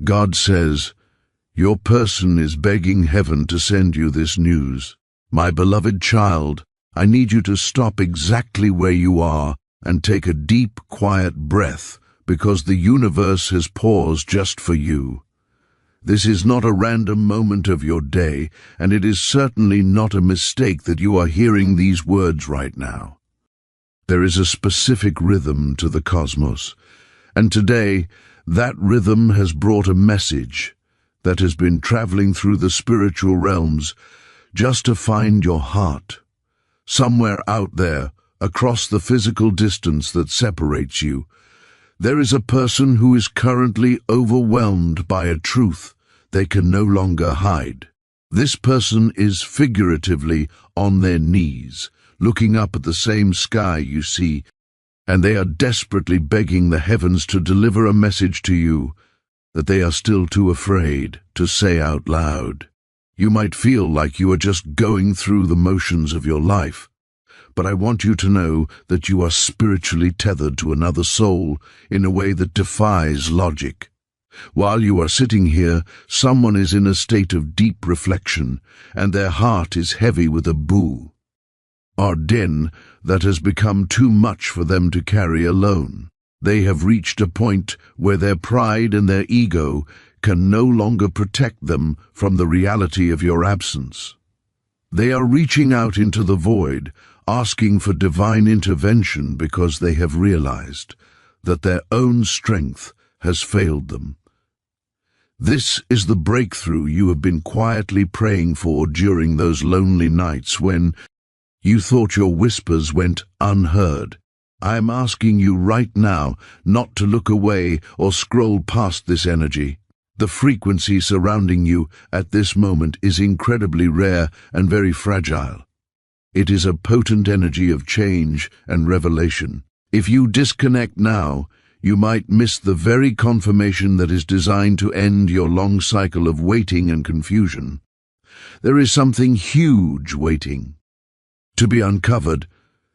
God says, "Your person is begging heaven to send you this news. My beloved child, I need you to stop exactly where you are and take a deep, quiet breath, because the universe has paused just for you. This is not a random moment of your day, and it is certainly not a mistake that you are hearing these words right now. There is a specific rhythm to the cosmos, and today that rhythm has brought a message that has been traveling through the spiritual realms just to find your heart. Somewhere out there, across the physical distance that separates you, there is a person who is currently overwhelmed by a truth they can no longer hide. This person is figuratively on their knees, looking up at the same sky you see, and they are desperately begging the heavens to deliver a message to you that they are still too afraid to say out loud. You might feel like you are just going through the motions of your life, but I want you to know that you are spiritually tethered to another soul in a way that defies logic. While you are sitting here, someone is in a state of deep reflection, and their heart is heavy with a burden that has become too much for them to carry alone. They have reached a point where their pride and their ego can no longer protect them from the reality of your absence. They are reaching out into the void, asking for divine intervention because they have realized that their own strength has failed them. This is the breakthrough you have been quietly praying for during those lonely nights when you thought your whispers went unheard. I am asking you right now not to look away or scroll past this energy. The frequency surrounding you at this moment is incredibly rare and very fragile. It is a potent energy of change and revelation. If you disconnect now, you might miss the very confirmation that is designed to end your long cycle of waiting and confusion. There is something huge waiting to be uncovered,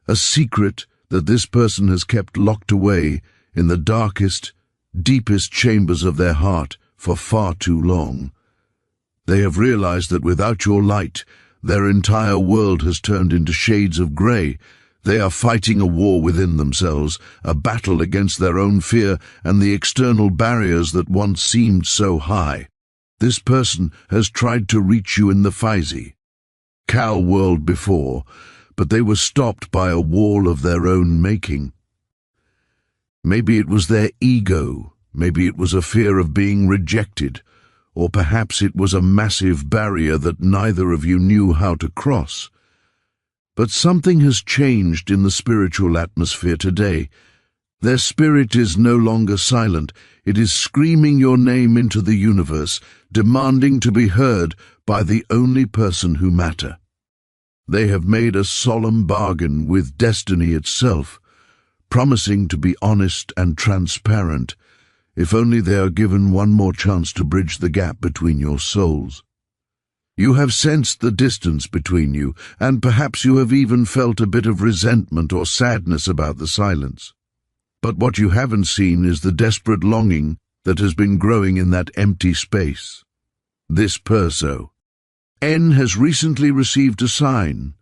a secret that this person has kept locked away in the darkest, deepest chambers of their heart for far too long. They have realized that without your light, their entire world has turned into shades of grey. They are fighting a war within themselves, a battle against their own fear and the external barriers that once seemed so high. This person has tried to reach you in the physical world before, but they were stopped by a wall of their own making. Maybe it was their ego, maybe it was a fear of being rejected, or perhaps it was a massive barrier that neither of you knew how to cross. But something has changed in the spiritual atmosphere today. Their spirit is no longer silent. It is screaming your name into the universe, demanding to be heard by the only person who matters. They have made a solemn bargain with destiny itself, promising to be honest and transparent, if only they are given one more chance to bridge the gap between your souls. You have sensed the distance between you, and perhaps you have even felt a bit of resentment or sadness about the silence. But what you haven't seen is the desperate longing that has been growing in that empty space. This person has recently received a sign,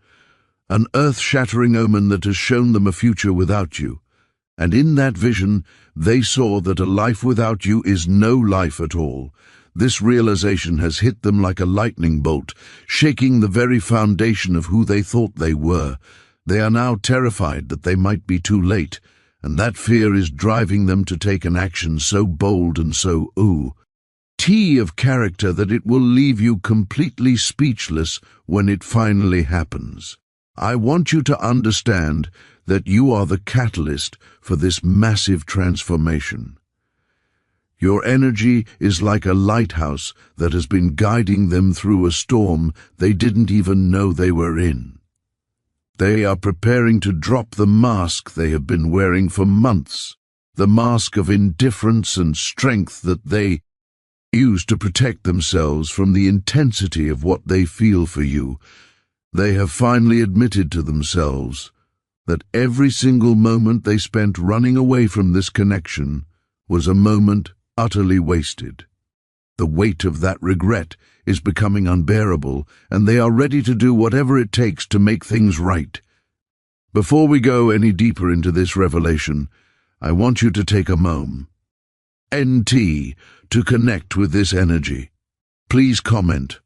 an earth-shattering omen that has shown them a future without you. And in that vision, they saw that a life without you is no life at all. This realization has hit them like a lightning bolt, shaking the very foundation of who they thought they were. They are now terrified that they might be too late, and that fear is driving them to take an action so bold and so of character that it will leave you completely speechless when it finally happens. I want you to understand that you are the catalyst for this massive transformation. Your energy is like a lighthouse that has been guiding them through a storm they didn't even know they were in. They are preparing to drop the mask they have been wearing for months, the mask of indifference and strength that they use to protect themselves from the intensity of what they feel for you. They have finally admitted to themselves that every single moment they spent running away from this connection was a moment utterly wasted. The weight of that regret is becoming unbearable, and they are ready to do whatever it takes to make things right. Before we go any deeper into this revelation, I want you to take a moment, NT, to connect with this energy. Please comment.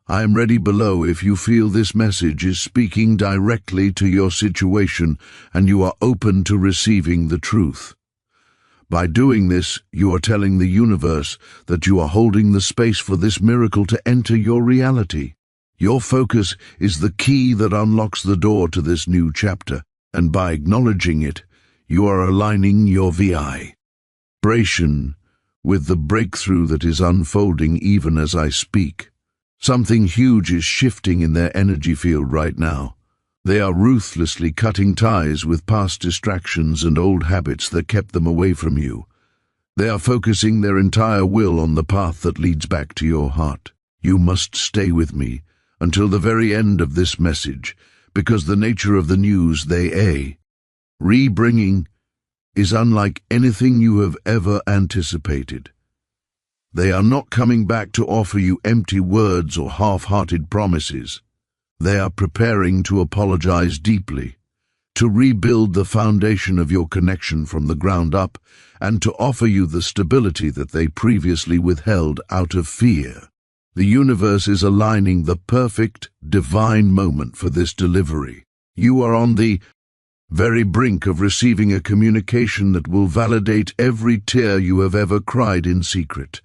I am ready below if you feel this message is speaking directly to your situation and you are open to receiving the truth. By doing this, you are telling the universe that you are holding the space for this miracle to enter your reality. Your focus is the key that unlocks the door to this new chapter, and by acknowledging it, you are aligning your vibration with the breakthrough that is unfolding even as I speak. Something huge is shifting in their energy field right now. They are ruthlessly cutting ties with past distractions and old habits that kept them away from you. They are focusing their entire will on the path that leads back to your heart. You must stay with me until the very end of this message, because the nature of the news they bringing is unlike anything you have ever anticipated. They are not coming back to offer you empty words or half-hearted promises. They are preparing to apologize deeply, to rebuild the foundation of your connection from the ground up, and to offer you the stability that they previously withheld out of fear. The universe is aligning the perfect, divine moment for this delivery. You are on the very brink of receiving a communication that will validate every tear you have ever cried in secret.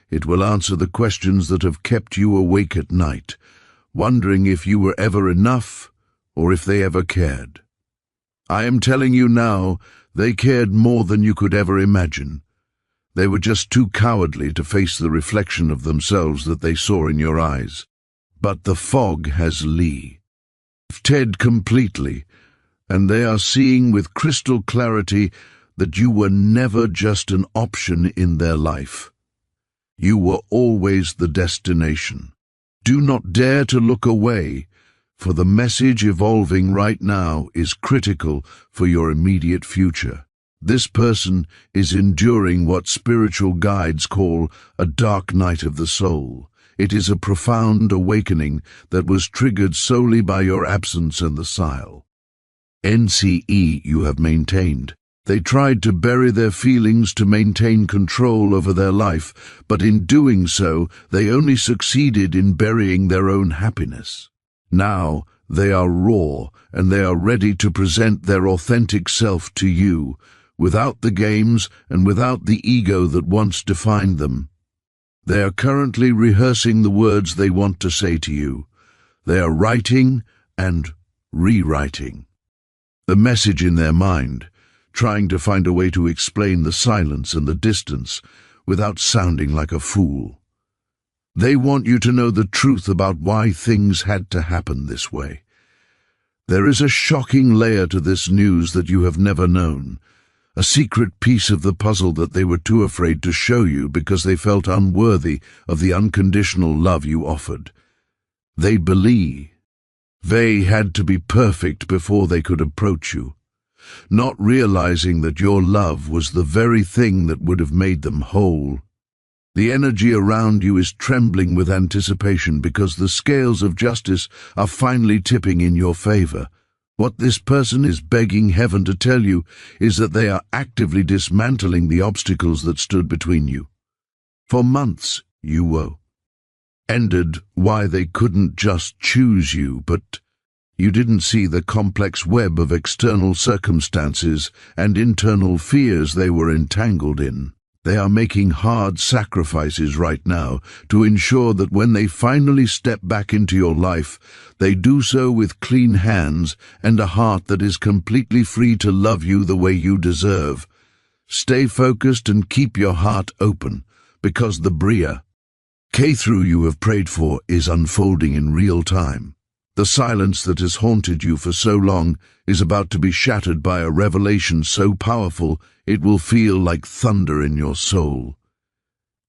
It will answer the questions that have kept you awake at night, wondering if you were ever enough or if they ever cared. I am telling you now, they cared more than you could ever imagine. They were just too cowardly to face the reflection of themselves that they saw in your eyes. But the fog has lifted completely, and they are seeing with crystal clarity that you were never just an option in their life. You were always the destination. Do not dare to look away, for the message evolving right now is critical for your immediate future. This person is enduring what spiritual guides call a dark night of the soul. It is a profound awakening that was triggered solely by your absence and the silence you have maintained. They tried to bury their feelings to maintain control over their life, but in doing so, they only succeeded in burying their own happiness. Now, they are raw, and they are ready to present their authentic self to you, without the games and without the ego that once defined them. They are currently rehearsing the words they want to say to you. They are writing and rewriting the message in their mind, trying to find a way to explain the silence and the distance without sounding like a fool. They want you to know the truth about why things had to happen this way. There is a shocking layer to this news that you have never known, a secret piece of the puzzle that they were too afraid to show you because they felt unworthy of the unconditional love you offered. They believe they had to be perfect before they could approach you, not realizing that your love was the very thing that would have made them whole. The energy around you is trembling with anticipation because the scales of justice are finally tipping in your favor. What this person is begging heaven to tell you is that they are actively dismantling the obstacles that stood between you. For months, you wondered why they couldn't just choose you, but you didn't see the complex web of external circumstances and internal fears they were entangled in. They are making hard sacrifices right now to ensure that when they finally step back into your life, they do so with clean hands and a heart that is completely free to love you the way you deserve. Stay focused and keep your heart open, because the breakthrough you have prayed for is unfolding in real time. The silence that has haunted you for so long is about to be shattered by a revelation so powerful it will feel like thunder in your soul.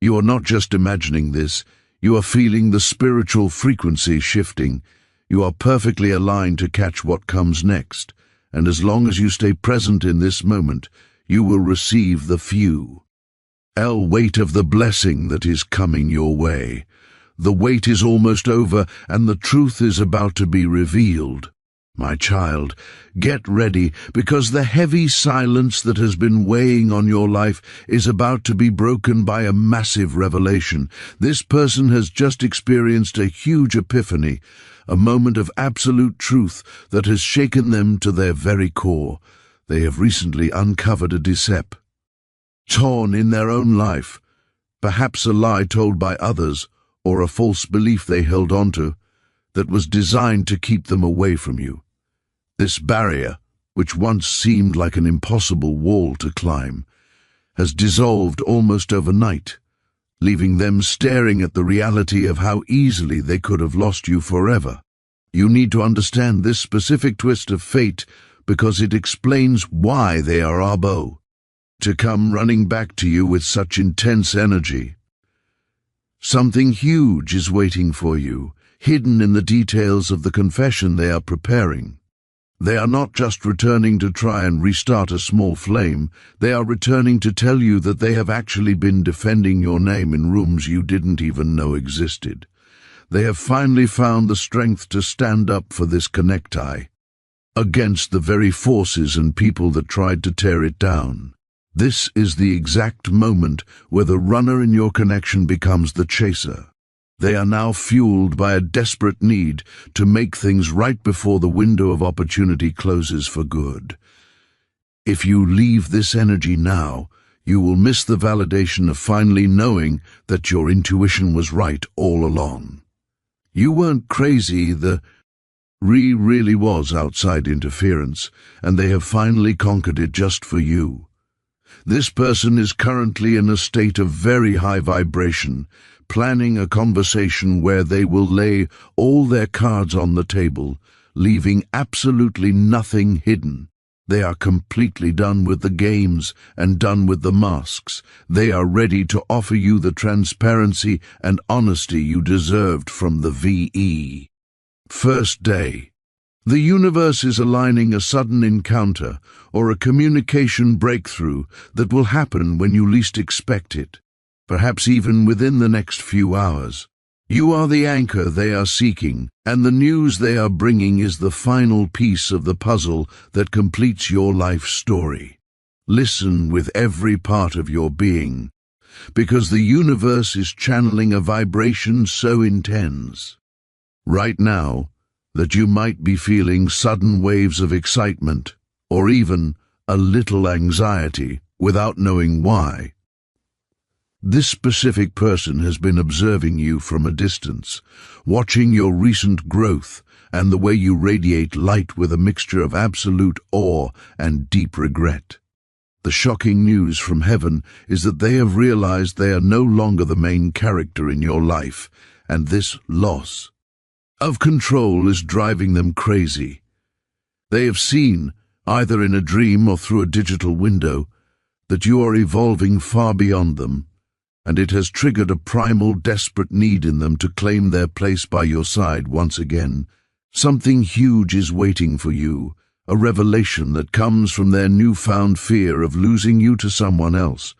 You are not just imagining this, you are feeling the spiritual frequency shifting. You are perfectly aligned to catch what comes next, and as long as you stay present in this moment, you will receive the Weight of the blessing that is coming your way. The wait is almost over, and the truth is about to be revealed. My child, get ready, because the heavy silence that has been weighing on your life is about to be broken by a massive revelation. This person has just experienced a huge epiphany, a moment of absolute truth that has shaken them to their very core. They have recently uncovered a deception, torn in their own life, perhaps a lie told by others, or a false belief they held onto, that was designed to keep them away from you. This barrier, which once seemed like an impossible wall to climb, has dissolved almost overnight, leaving them staring at the reality of how easily they could have lost you forever. You need to understand this specific twist of fate, because it explains why they are able to come running back to you with such intense energy. Something huge is waiting for you, hidden in the details of the confession they are preparing. They are not just returning to try and restart a small flame, they are returning to tell you that they have actually been defending your name in rooms you didn't even know existed. They have finally found the strength to stand up for this connecti, against the very forces and people that tried to tear it down. This is the exact moment where the runner in your connection becomes the chaser. They are now fueled by a desperate need to make things right before the window of opportunity closes for good. If you leave this energy now, you will miss the validation of finally knowing that your intuition was right all along. You weren't crazy, the really was outside interference, and they have finally conquered it just for you. This person is currently in a state of very high vibration, planning a conversation where they will lay all their cards on the table, leaving absolutely nothing hidden. They are completely done with the games and done with the masks. They are ready to offer you the transparency and honesty you deserved from the VE. First day. The universe is aligning a sudden encounter or a communication breakthrough that will happen when you least expect it, perhaps even within the next few hours. You are the anchor they are seeking, and the news they are bringing is the final piece of the puzzle that completes your life story. Listen with every part of your being, because the universe is channeling a vibration so intense right now that you might be feeling sudden waves of excitement or even a little anxiety without knowing why. This specific person has been observing you from a distance, watching your recent growth and the way you radiate light with a mixture of absolute awe and deep regret. The shocking news from heaven is that they have realized they are no longer the main character in your life, and this loss of control is driving them crazy. They have seen, either in a dream or through a digital window, that you are evolving far beyond them, and it has triggered a primal, desperate need in them to claim their place by your side once again. Something huge is waiting for you, a revelation that comes from their newfound fear of losing you to someone else.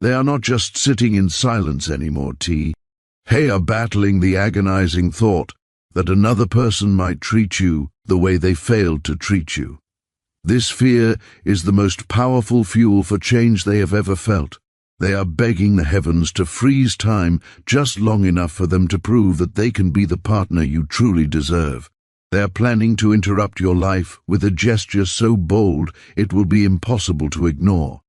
They are not just sitting in silence anymore, They are battling the agonizing thought that another person might treat you the way they failed to treat you. This fear is the most powerful fuel for change they have ever felt. They are begging the heavens to freeze time just long enough for them to prove that they can be the partner you truly deserve. They are planning to interrupt your life with a gesture so bold it will be impossible to ignore.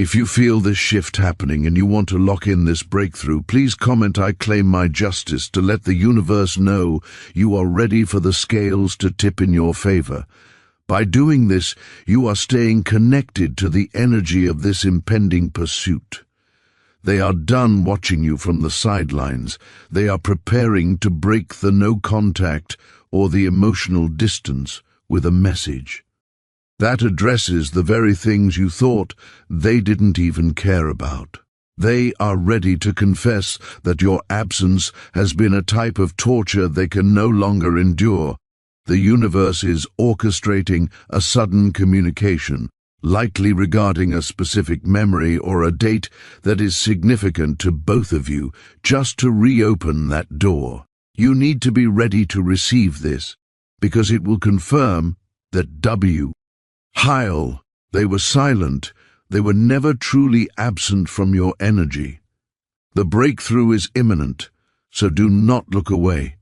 If you feel this shift happening and you want to lock in this breakthrough, please comment "I claim my justice" to let the universe know you are ready for the scales to tip in your favor. By doing this, you are staying connected to the energy of this impending pursuit. They are done watching you from the sidelines. They are preparing to break the no contact or the emotional distance with a message that addresses the very things you thought they didn't even care about. They are ready to confess that your absence has been a type of torture they can no longer endure. The universe is orchestrating a sudden communication, likely regarding a specific memory or a date that is significant to both of you, just to reopen that door. You need to be ready to receive this, because it will confirm that Heil, they were silent, they were never truly absent from your energy. The breakthrough is imminent, so do not look away.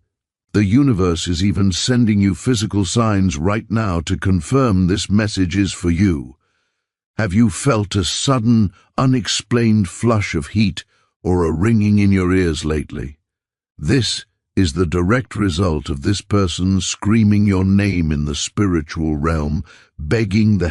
The universe is even sending you physical signs right now to confirm this message is for you. Have you felt a sudden, unexplained flush of heat or a ringing in your ears lately? This is the direct result of this person screaming your name in the spiritual realm, begging the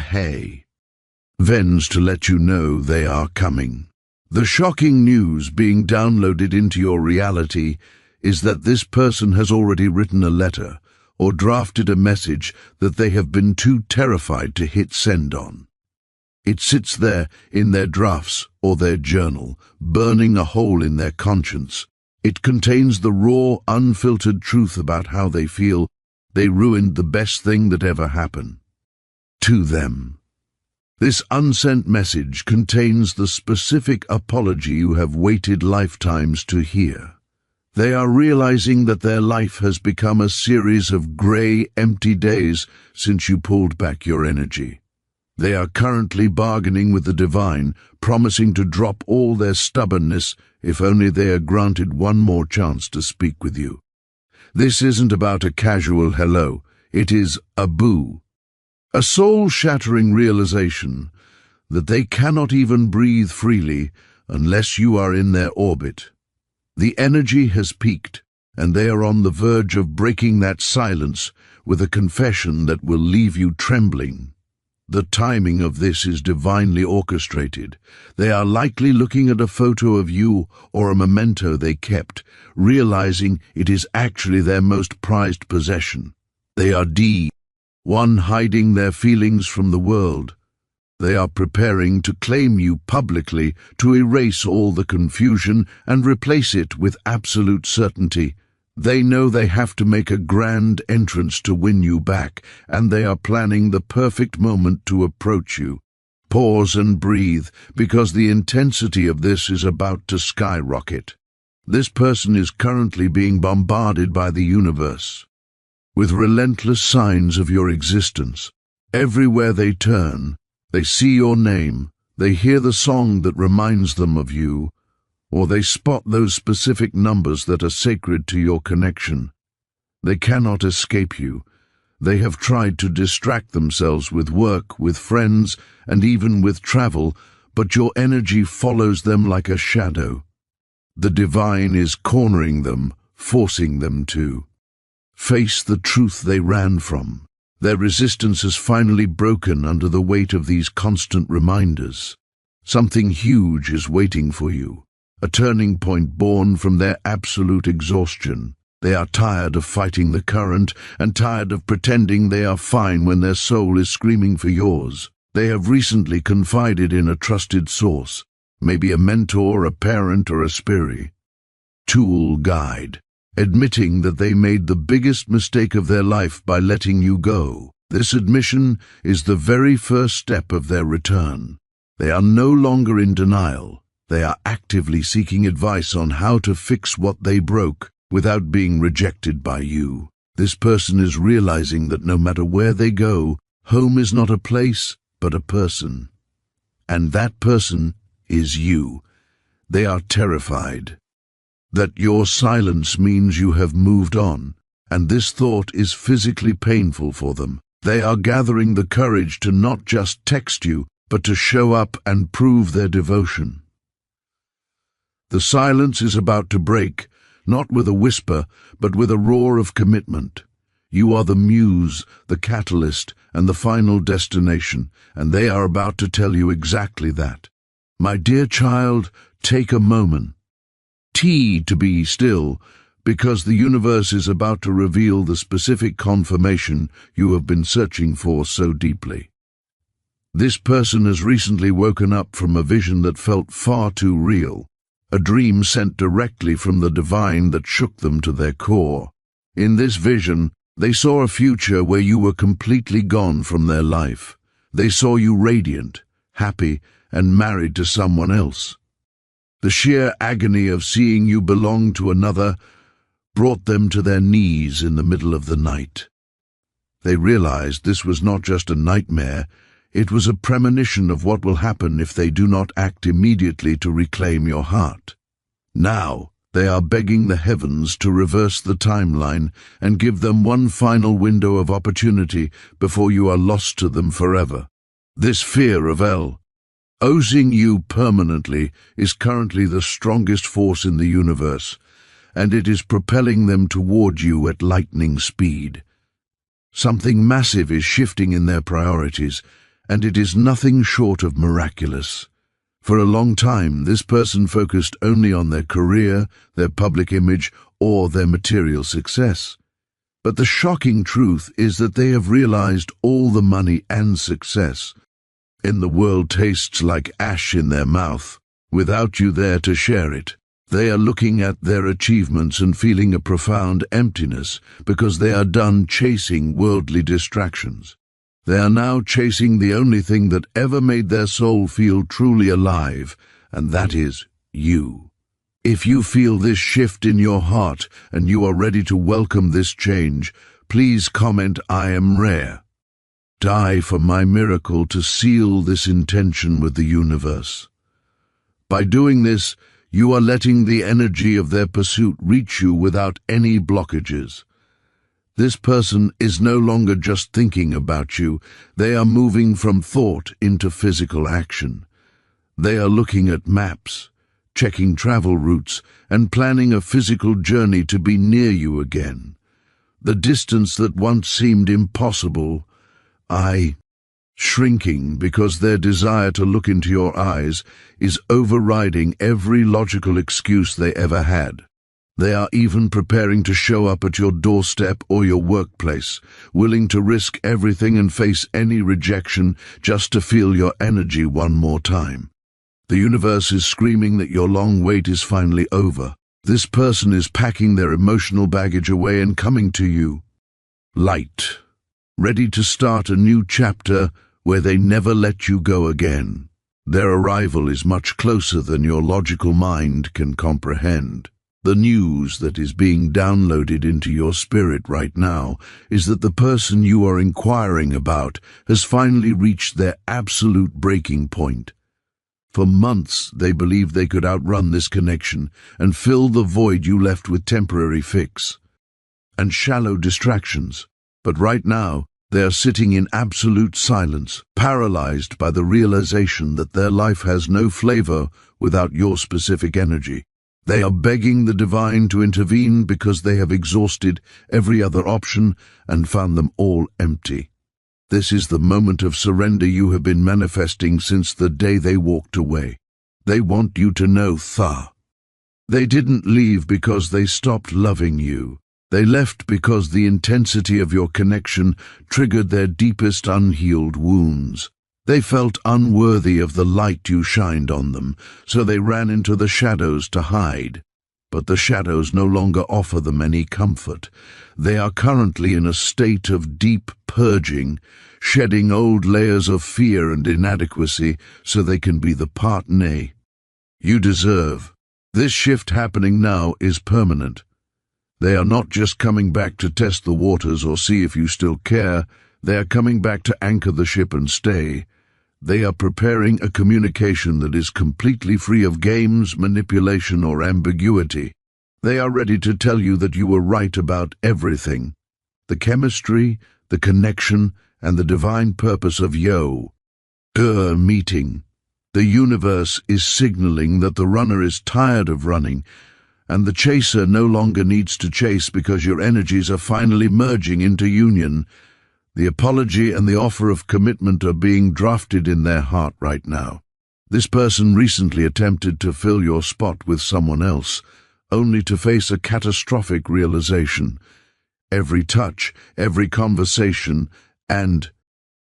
heavens to let you know they are coming. The shocking news being downloaded into your reality is that this person has already written a letter or drafted a message that they have been too terrified to hit send on. It sits there in their drafts or their journal, burning a hole in their conscience. It contains the raw, unfiltered truth about how they feel they ruined the best thing that ever happened to them. This unsent message contains the specific apology you have waited lifetimes to hear. They are realizing that their life has become a series of gray, empty days since you pulled back your energy. They are currently bargaining with the divine, promising to drop all their stubbornness if only they are granted one more chance to speak with you. This isn't about a casual hello, it is a boo. A soul-shattering realization that they cannot even breathe freely unless you are in their orbit. The energy has peaked, and they are on the verge of breaking that silence with a confession that will leave you trembling. The timing of this is divinely orchestrated. They are likely looking at a photo of you or a memento they kept, realizing it is actually their most prized possession. They are hiding their feelings from the world. They are preparing to claim you publicly, to erase all the confusion and replace it with absolute certainty. They know they have to make a grand entrance to win you back, and they are planning the perfect moment to approach you. Pause and breathe, because the intensity of this is about to skyrocket. This person is currently being bombarded by the universe with relentless signs of your existence. Everywhere they turn, they see your name, they hear the song that reminds them of you, or they spot those specific numbers that are sacred to your connection. They cannot escape you. They have tried to distract themselves with work, with friends, and even with travel, but your energy follows them like a shadow. The divine is cornering them, forcing them to face the truth they ran from. Their resistance has finally broken under the weight of these constant reminders. Something huge is waiting for you, a turning point born from their absolute exhaustion. They are tired of fighting the current and tired of pretending they are fine when their soul is screaming for yours. They have recently confided in a trusted source, maybe a mentor, a parent, or a spiritual guide, admitting that they made the biggest mistake of their life by letting you go. This admission is the very first step of their return. They are no longer in denial. They are actively seeking advice on how to fix what they broke without being rejected by you. This person is realizing that no matter where they go, home is not a place, but a person. And that person is you. They are terrified that your silence means you have moved on, and this thought is physically painful for them. They are gathering the courage to not just text you, but to show up and prove their devotion. The silence is about to break, not with a whisper, but with a roar of commitment. You are the muse, the catalyst, and the final destination, and they are about to tell you exactly that. My dear child, take a moment. To be still, because the universe is about to reveal the specific confirmation you have been searching for so deeply. This person has recently woken up from a vision that felt far too real, a dream sent directly from the divine that shook them to their core. In this vision, they saw a future where you were completely gone from their life. They saw you radiant, happy, and married to someone else. The sheer agony of seeing you belong to another brought them to their knees in the middle of the night. They realized this was not just a nightmare, it was a premonition of what will happen if they do not act immediately to reclaim your heart. Now, they are begging the heavens to reverse the timeline and give them one final window of opportunity before you are lost to them forever. This fear of losing you permanently is currently the strongest force in the universe, and it is propelling them toward you at lightning speed. Something massive is shifting in their priorities, and it is nothing short of miraculous. For a long time, this person focused only on their career, their public image, or their material success. But the shocking truth is that they have realized all the money and success in the world tastes like ash in their mouth, without you there to share it. They are looking at their achievements and feeling a profound emptiness because they are done chasing worldly distractions. They are now chasing the only thing that ever made their soul feel truly alive, and that is you. If you feel this shift in your heart and you are ready to welcome this change, please comment "I am rare." Die for my miracle to seal this intention with the universe. By doing this, you are letting the energy of their pursuit reach you without any blockages. This person is no longer just thinking about you, they are moving from thought into physical action. They are looking at maps, checking travel routes, and planning a physical journey to be near you again. The distance that once seemed impossible, shrinking because their desire to look into your eyes is overriding every logical excuse they ever had. They are even preparing to show up at your doorstep or your workplace, willing to risk everything and face any rejection just to feel your energy one more time. The universe is screaming that your long wait is finally over. This person is packing their emotional baggage away and coming to you, light, ready to start a new chapter where they never let you go again. Their arrival is much closer than your logical mind can comprehend. The news that is being downloaded into your spirit right now is that the person you are inquiring about has finally reached their absolute breaking point. For months, they believed they could outrun this connection and fill the void you left with temporary fix and shallow distractions. But right now, they are sitting in absolute silence, paralyzed by the realization that their life has no flavor without your specific energy. They are begging the divine to intervene because they have exhausted every other option and found them all empty. This is the moment of surrender you have been manifesting since the day they walked away. They want you to know they didn't leave because they stopped loving you. They left because the intensity of your connection triggered their deepest unhealed wounds. They felt unworthy of the light you shined on them, so they ran into the shadows to hide. But the shadows no longer offer them any comfort. They are currently in a state of deep purging, shedding old layers of fear and inadequacy so they can be the partner you deserve. This shift happening now is permanent. They are not just coming back to test the waters or see if you still care. They are coming back to anchor the ship and stay. They are preparing a communication that is completely free of games, manipulation, or ambiguity. They are ready to tell you that you were right about everything. The chemistry, the connection, and the divine purpose of your meeting. The universe is signaling that the runner is tired of running, and the chaser no longer needs to chase because your energies are finally merging into union. The apology and the offer of commitment are being drafted in their heart right now. This person recently attempted to fill your spot with someone else, only to face a catastrophic realization. Every touch, every conversation, and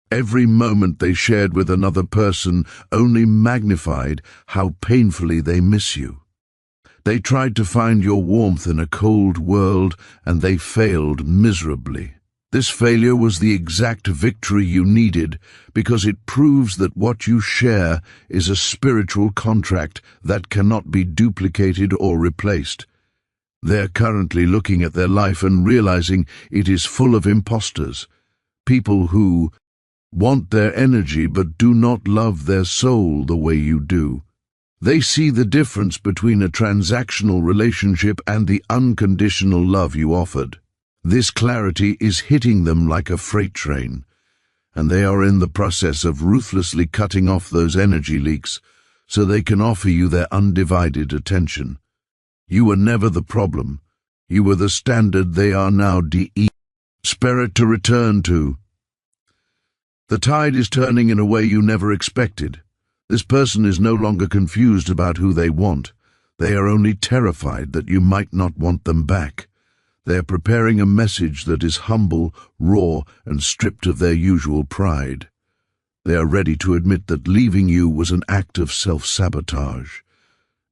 every moment they shared with another person only magnified how painfully they miss you. They tried to find your warmth in a cold world, and they failed miserably. This failure was the exact victory you needed because it proves that what you share is a spiritual contract that cannot be duplicated or replaced. They're currently looking at their life and realizing it is full of imposters, people who want their energy but do not love their soul the way you do. They see the difference between a transactional relationship and the unconditional love you offered. This clarity is hitting them like a freight train, and they are in the process of ruthlessly cutting off those energy leaks so they can offer you their undivided attention. You were never the problem. You were the standard they are now desperate to return to. The tide is turning in a way you never expected. This person is no longer confused about who they want. They are only terrified that you might not want them back. They are preparing a message that is humble, raw, and stripped of their usual pride. They are ready to admit that leaving you was an act of self-sabotage.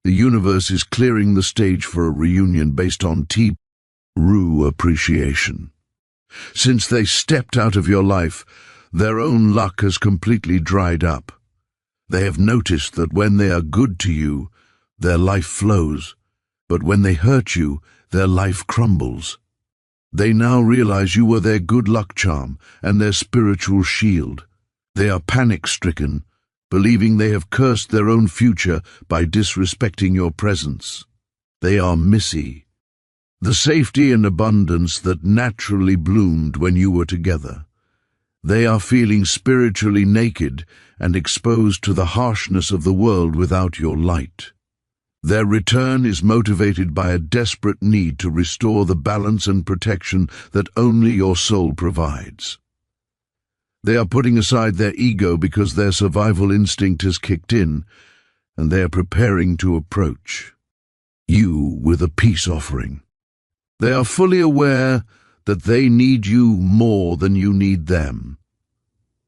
The universe is clearing the stage for a reunion based on true appreciation. Since they stepped out of your life, their own luck has completely dried up. They have noticed that when they are good to you, their life flows, but when they hurt you, their life crumbles. They now realize you were their good luck charm and their spiritual shield. They are panic-stricken, believing they have cursed their own future by disrespecting your presence. They are Missy, the safety and abundance that naturally bloomed when you were together. They are feeling spiritually naked and exposed to the harshness of the world without your light. Their return is motivated by a desperate need to restore the balance and protection that only your soul provides. They are putting aside their ego because their survival instinct has kicked in, and they are preparing to approach you with a peace offering. They are fully aware that they need you more than you need them.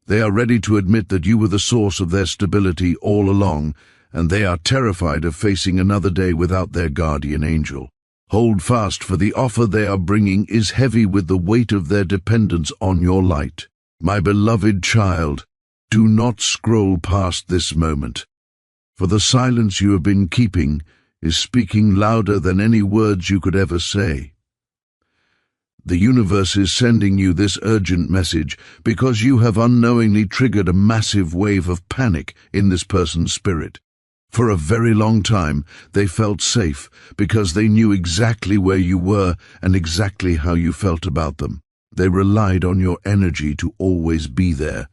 They are ready to admit that you were the source of their stability all along, and they are terrified of facing another day without their guardian angel. Hold fast, for the offer they are bringing is heavy with the weight of their dependence on your light. My beloved child, do not scroll past this moment, for the silence you have been keeping is speaking louder than any words you could ever say. The universe is sending you this urgent message because you have unknowingly triggered a massive wave of panic in this person's spirit. For a very long time, they felt safe because they knew exactly where you were and exactly how you felt about them. They relied on your energy to always be there.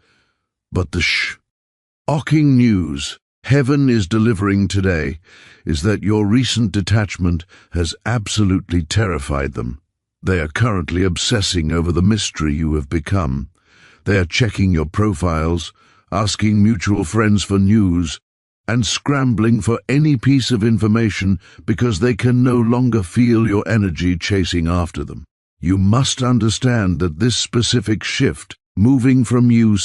But the shocking news heaven is delivering today is that your recent detachment has absolutely terrified them. They are currently obsessing over the mystery you have become. They are checking your profiles, asking mutual friends for news, and scrambling for any piece of information because they can no longer feel your energy chasing after them. You must understand that this specific shift, moving from you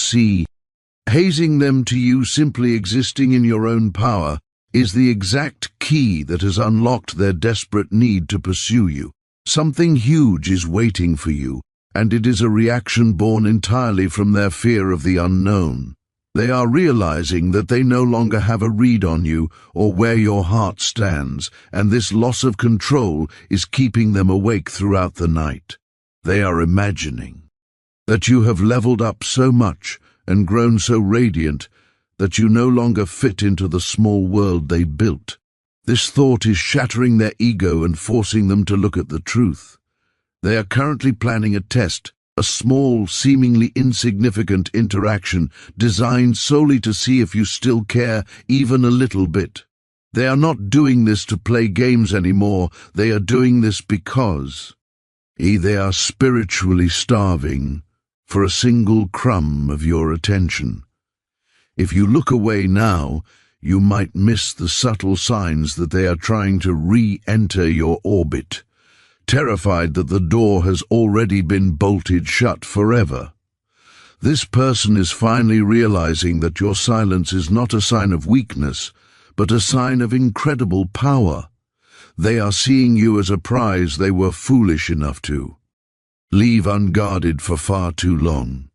hazing them to you simply existing in your own power, is the exact key that has unlocked their desperate need to pursue you. Something huge is waiting for you, and it is a reaction born entirely from their fear of the unknown. They are realizing that they no longer have a read on you or where your heart stands, and this loss of control is keeping them awake throughout the night. They are imagining that you have leveled up so much and grown so radiant that you no longer fit into the small world they built. This thought is shattering their ego and forcing them to look at the truth. They are currently planning a test, a small, seemingly insignificant interaction designed solely to see if you still care even a little bit. They are not doing this to play games anymore. They are doing this because they are spiritually starving for a single crumb of your attention. If you look away now, you might miss the subtle signs that they are trying to re-enter your orbit, terrified that the door has already been bolted shut forever. This person is finally realizing that your silence is not a sign of weakness, but a sign of incredible power. They are seeing you as a prize they were foolish enough to leave unguarded for far too long.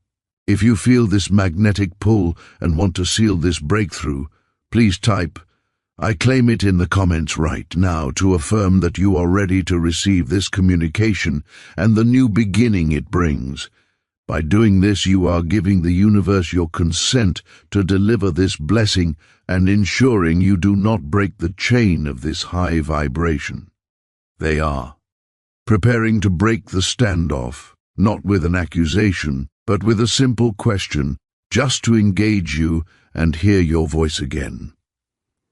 If you feel this magnetic pull and want to seal this breakthrough, please type, "I claim it" in the comments right now to affirm that you are ready to receive this communication and the new beginning it brings. By doing this, you are giving the universe your consent to deliver this blessing and ensuring you do not break the chain of this high vibration. They are preparing to break the standoff, not with an accusation, but with a simple question, just to engage you and hear your voice again.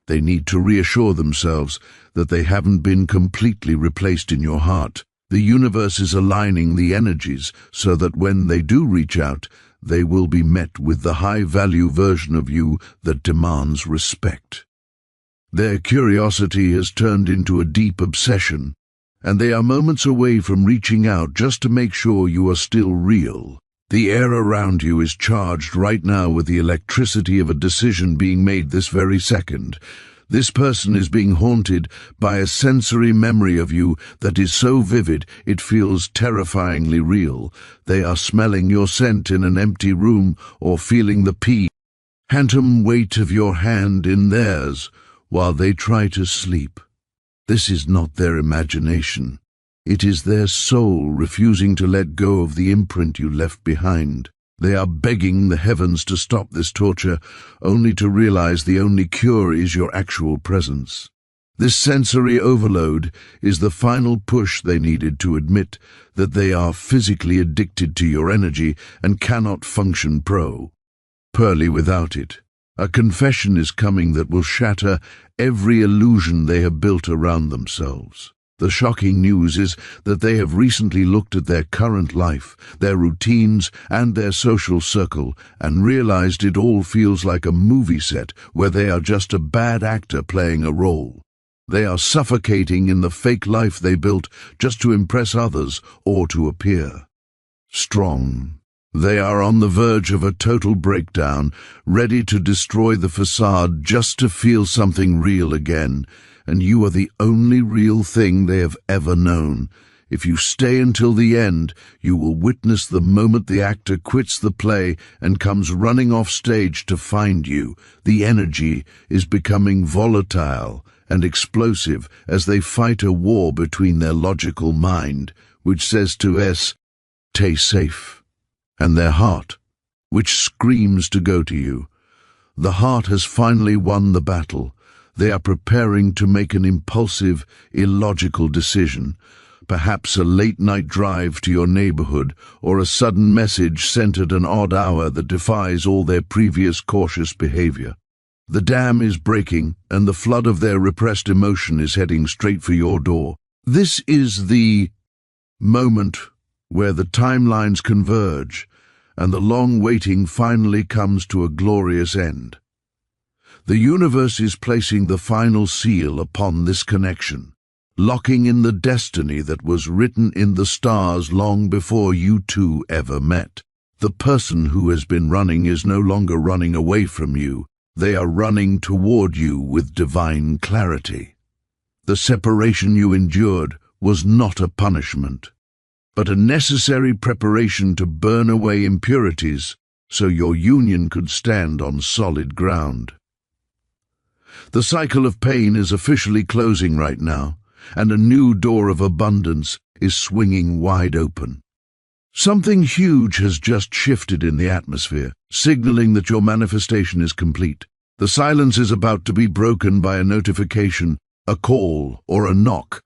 They need to reassure themselves that they haven't been completely replaced in your heart. The universe is aligning the energies so that when they do reach out, they will be met with the high-value version of you that demands respect. Their curiosity has turned into a deep obsession, and they are moments away from reaching out just to make sure you are still real. The air around you is charged right now with the electricity of a decision being made this very second. This person is being haunted by a sensory memory of you that is so vivid it feels terrifyingly real. They are smelling your scent in an empty room or feeling the phantom weight of your hand in theirs while they try to sleep. This is not their imagination. It is their soul refusing to let go of the imprint you left behind. They are begging the heavens to stop this torture, only to realize the only cure is your actual presence. This sensory overload is the final push they needed to admit that they are physically addicted to your energy and cannot function properly without it. A confession is coming that will shatter every illusion they have built around themselves. The shocking news is that they have recently looked at their current life, their routines, and their social circle, and realized it all feels like a movie set where they are just a bad actor playing a role. They are suffocating in the fake life they built just to impress others or to appear strong. They are on the verge of a total breakdown, ready to destroy the facade just to feel something real again. And you are the only real thing they have ever known. If you stay until the end, you will witness the moment the actor quits the play and comes running off stage to find you. The energy is becoming volatile and explosive as they fight a war between their logical mind, which says to stay safe, and their heart, which screams to go to you. The heart has finally won the battle. They are preparing to make an impulsive, illogical decision, perhaps a late-night drive to your neighborhood or a sudden message sent at an odd hour that defies all their previous cautious behavior. The dam is breaking, and the flood of their repressed emotion is heading straight for your door. This is the moment where the timelines converge, and the long waiting finally comes to a glorious end. The universe is placing the final seal upon this connection, locking in the destiny that was written in the stars long before you two ever met. The person who has been running is no longer running away from you. They are running toward you with divine clarity. The separation you endured was not a punishment, but a necessary preparation to burn away impurities so your union could stand on solid ground. The cycle of pain is officially closing right now, and a new door of abundance is swinging wide open. Something huge has just shifted in the atmosphere, signaling that your manifestation is complete. The silence is about to be broken by a notification, a call, or a knock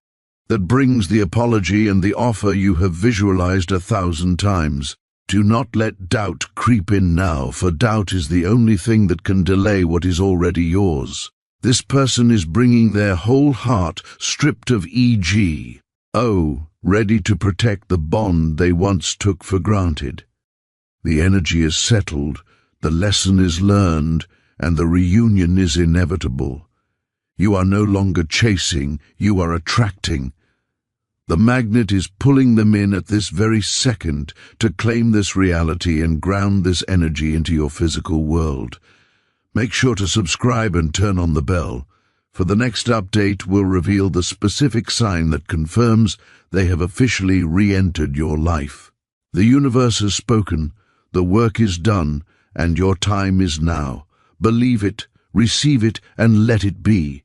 that brings the apology and the offer you have visualized 1,000 times. Do not let doubt creep in now, for doubt is the only thing that can delay what is already yours. This person is bringing their whole heart stripped of ego, ready to protect the bond they once took for granted. The energy is settled, the lesson is learned, and the reunion is inevitable. You are no longer chasing, you are attracting. The magnet is pulling them in at this very second to claim this reality and ground this energy into your physical world. Make sure to subscribe and turn on the bell For the next update will reveal the specific sign that confirms they have officially re-entered your life. The universe has spoken, the work is done, and your time is now. Believe it, receive it, and let it be.